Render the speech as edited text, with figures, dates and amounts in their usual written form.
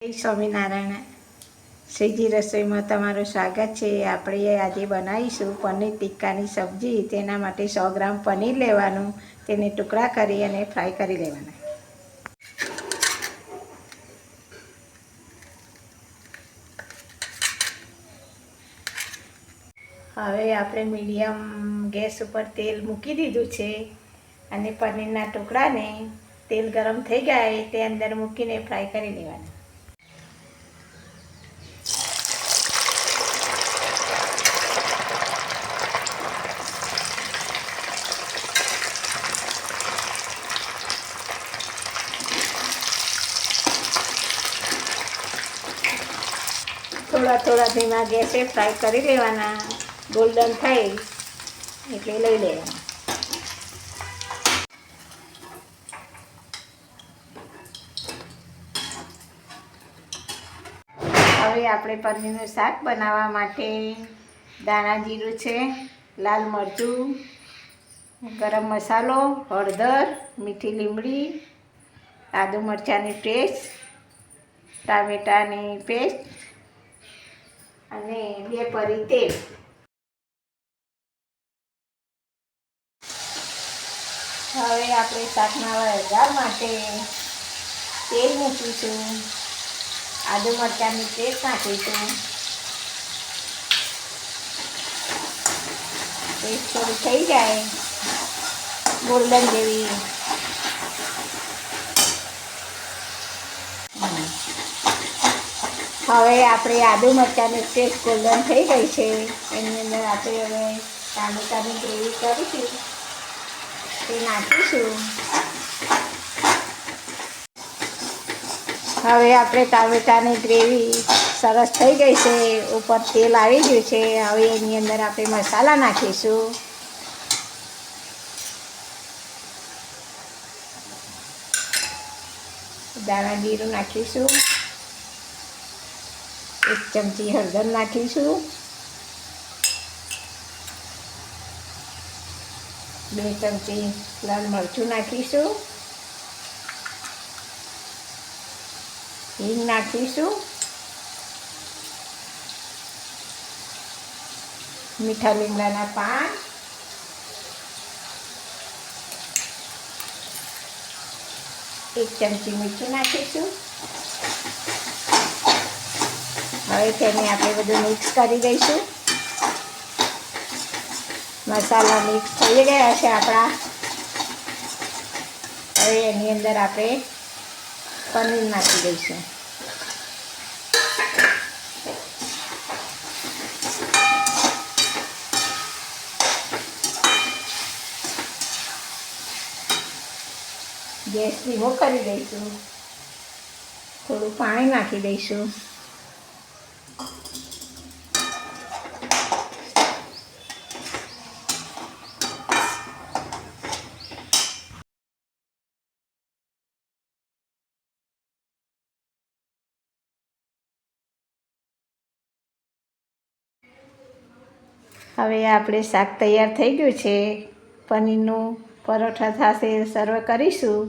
જય સ્વામિનારાયણ. શ્રીજી રસોઈમાં તમારું સ્વાગત છે. આપણે આજે બનાવીશું પનીર ટિક્કાની સબ્જી. તેના માટે 100 ગ્રામ પનીર લેવાનું, તેને ટુકડા કરી અને ફ્રાય કરી લેવાના. હવે આપણે મીડિયમ ગેસ ઉપર તેલ મૂકી દીધું છે અને પનીરના ટુકડાને તેલ ગરમ થઈ જાય તે અંદર મૂકીને ફ્રાય કરી લેવાના. થોડા ધીમા ગેસે ફ્રાય કરી લેવાના. ગોલ્ડન થાય એટલે લઈ લેવાના. હવે આપણે પનીરનું શાક બનાવવા માટે ધાણા જીરું છે, લાલ મરચું, ગરમ મસાલો, હળદર, મીઠી લીમડી, આદુ મરચાંની પેસ્ટ, ટામેટાની પેસ્ટ અને 2 પરી તેલ. હવે આપણે શાકના વઘાર માટે તેલ મૂકીશું. આદુ મરચાંની પેસ્ટ નાખીશું. પેસ્ટ થોડી થઈ જાય ગોલ્ડન જેવી, હવે આપણે આદુ મરચાંની પેસ્ટ ગોલ્ડન થઈ ગઈ છે. એની અંદર આપણે હવે ટામેટાની ગ્રેવી કરીશું તે નાખીશું. હવે આપણે ટામેટાની ગ્રેવી સરસ થઈ ગઈ છે, ઉપર તેલ આવી ગયું છે. હવે એની અંદર આપણે મસાલા નાખીશું. ધાણા જીરું નાખીશું. 1 ચમચી હળદર નાખીશું. 2 ચમચી લાલ મરચું નાખીશું. હિંગ નાખીશું. મીઠા લીમડાના પાન, એક ચમચી મીઠું નાખીશું. હવે તેને આપણે બધું મિક્સ કરી દઈશું. મસાલા મિક્સ થઈ ગયા છે આપણા. હવે એની અંદર આપણે પનીર નાખી દઈશું. ગેસ ધીમો કરી દઈશું. થોડું પાણી નાખી દઈશું. હવે આપણે શાક તૈયાર થઈ ગયું છે. પનીરનું પરોઠા સાથે સર્વ કરીશું.